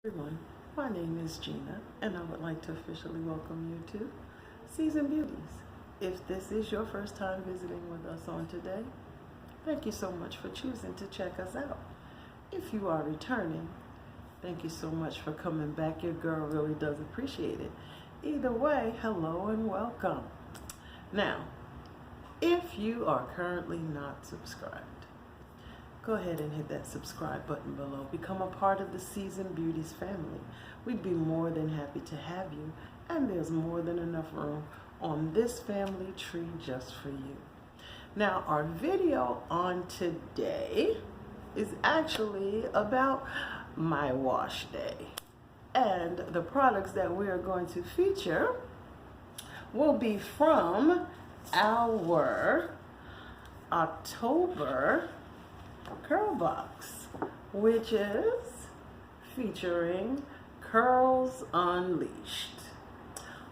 Everyone, my name is Gina, and I would like to officially welcome you to Seasoned Beauties. If this is your first time visiting with us on today, thank you so much for choosing to check us out. If you are returning, thank you so much for coming back. Your girl really does appreciate it. Either way, hello and welcome. Now, if you are currently not subscribed, go ahead and hit that subscribe button below. Become a part of the Seasoned Beauties family. We'd be more than happy to have you, and there's more than enough room on this family tree just for you. Now, our video on today is actually about my wash day, and the products that we are going to feature will be from our October CURLBOX, which is featuring Curls Unleashed.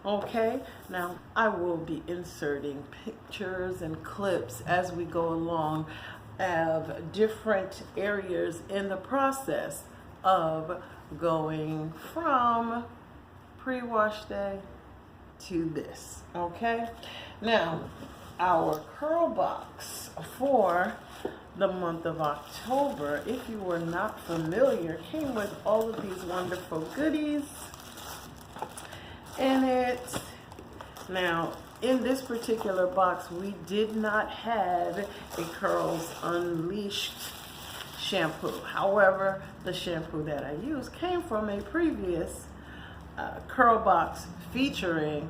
Okay, now I will be inserting pictures and clips as we go along of different areas in the process of going from pre-wash day to this. Okay, now our CURLBOX for the month of October, if you were not familiar, came with all of these wonderful goodies in it. Now, in this particular box, we did not have a Curls Unleashed shampoo. However, the shampoo that I used came from a previous CURLBOX featuring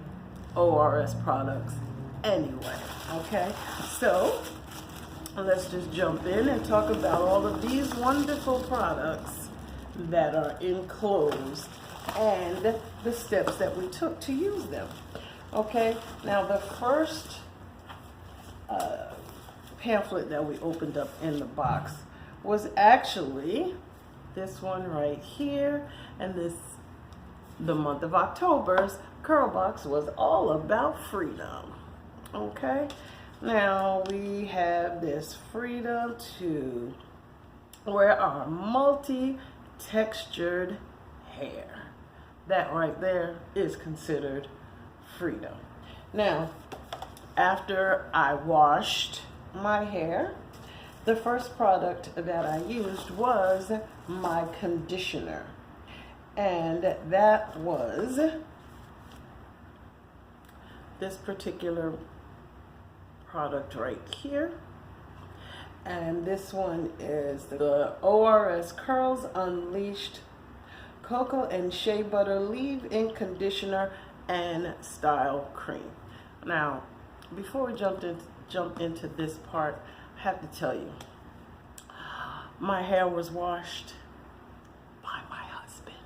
ORS products anyway. Okay, so let's just jump in and talk about all of these wonderful products that are enclosed and the steps that we took to use them. Okay, now the first pamphlet that we opened up in the box was actually this one right here, and the month of October's CURLBOX was all about freedom. Okay, now we have this freedom to wear our multi-textured hair. That right there is considered freedom. Now, after I washed my hair, the first product that I used was my conditioner. And that was this particular product right here, and this one is the ORS Curls Unleashed Cocoa and Shea Butter Leave-In Conditioner and Style Cream. Now, before we jump into this part, I have to tell you, my hair was washed by my husband.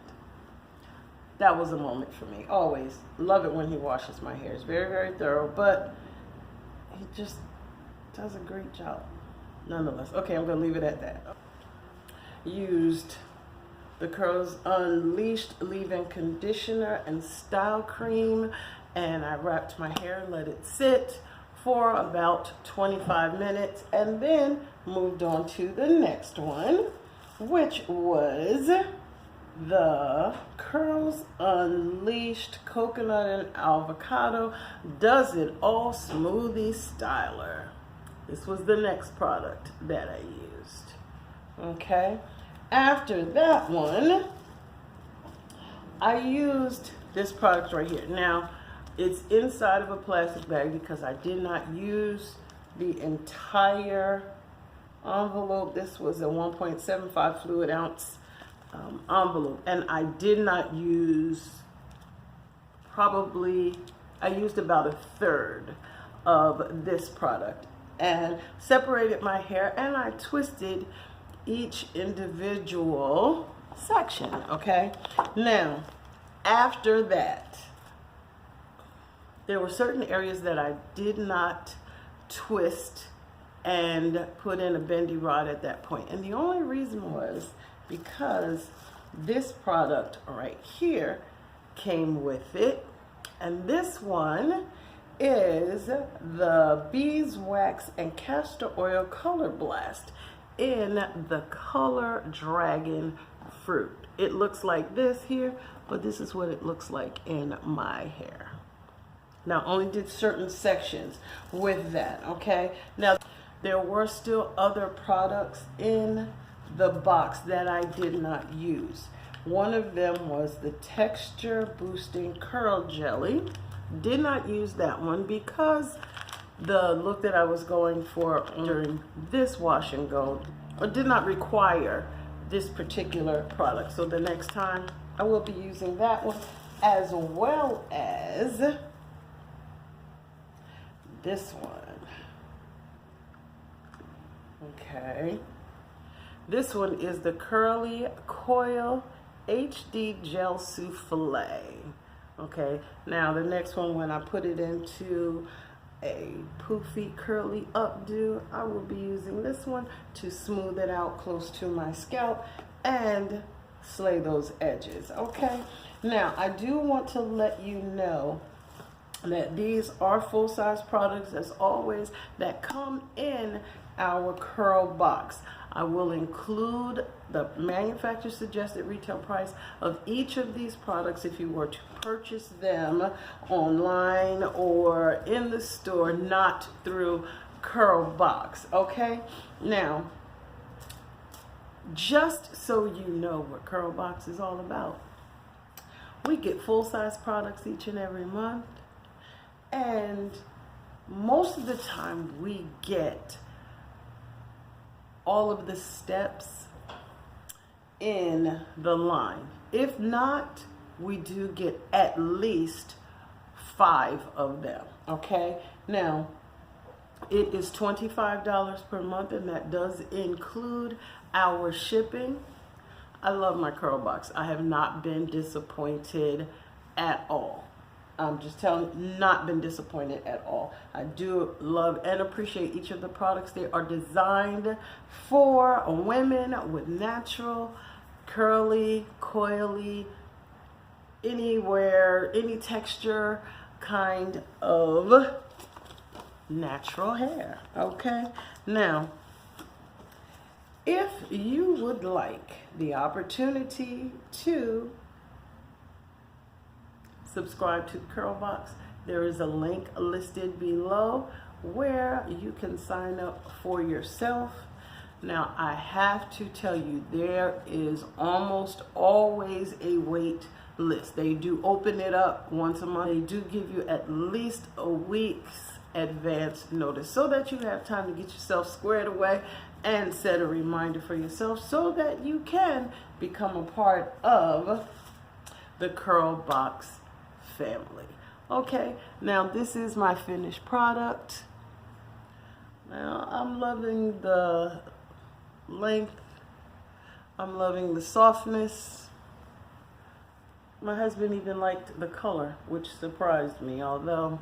That was a moment for me. Always love it when he washes my hair. It's very, very thorough, but he just does a great job nonetheless. Okay, I'm gonna leave it at that. Used the Curls Unleashed leave-in conditioner and style cream, and I wrapped my hair, let it sit for about 25 minutes, and then moved on to the next one, which was the Curls Unleashed Coconut and Avocado Does It All Smoothie Styler. This was the next product that I used. Okay, after that one, I used this product right here. Now, it's inside of a plastic bag because I did not use the entire envelope. This was a 1.75 fluid ounce envelope, and I did not use I used about a third of this product and separated my hair, and I twisted each individual section. Okay, now after that, there were certain areas that I did not twist and put in a bendy rod at that point, and the only reason was because this product right here came with it, and this one is the Beeswax and Castor Oil Color Blast. in the color Dragon Fruit. It looks like this here, but this is what it looks like in my hair. Now, only did certain sections with that, okay? Now, there were still other products in the box that I did not use. One of them was the Texture Boosting Curl Jelly. Did not use that one because the look that I was going for during this wash and go did not require this particular product. So the next time I will be using that one, as well as this one. Okay. This one is the Curly Coil HD Gel Souffle. Okay. Now the next one, when I put it into a poofy curly updo, I will be using this one to smooth it out close to my scalp and slay those edges. Okay. Now I do want to let you know that these are full-size products, as always, that come in our CURLBOX. I will include the manufacturer suggested retail price of each of these products if you were to purchase them online or in the store, not through CURLBOX. Okay, now just so you know what CURLBOX is all about, we get full-size products each and every month, and most of the time we get all of the steps in the line. If not, we do get at least 5 of them. Okay, now it is $25 per month, and that does include our shipping. I love my CURLBOX. I have not been disappointed at all. I'm just telling you, not been disappointed at all. I do love and appreciate each of the products. They are designed for women with natural, curly, coily, anywhere, any texture kind of natural hair. Okay, now if you would like the opportunity to subscribe to CURLBOX, there is a link listed below where you can sign up for yourself. Now, I have to tell you, there is almost always a wait list. They do open it up once a month. They do give you at least a week's advance notice so that you have time to get yourself squared away and set a reminder for yourself so that you can become a part of the CURLBOX family. Okay, now this is my finished product. Now I'm loving the length, I'm loving the softness. My husband even liked the color, which surprised me, although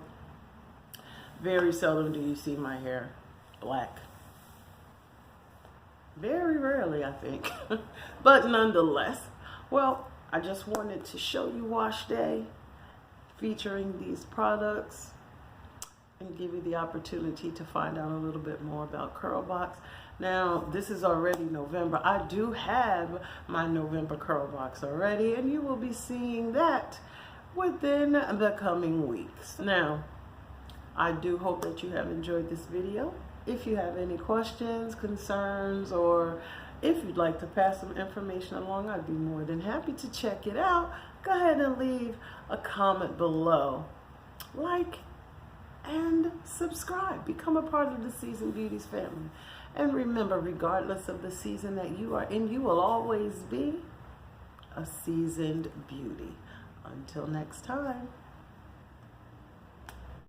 very seldom do you see my hair black. Very rarely, I think. But nonetheless, well, I just wanted to show you wash day featuring these products and give you the opportunity to find out a little bit more about CURLBOX. Now, this is already November. I do have my November CURLBOX already, and you will be seeing that within the coming weeks. Now, I do hope that you have enjoyed this video. If you have any questions, concerns, or if you'd like to pass some information along, I'd be more than happy to check it out. Go ahead and leave a comment below. Like and subscribe. Become a part of the Seasoned Beauties family. And remember, regardless of the season that you are in, you will always be a seasoned beauty. Until next time.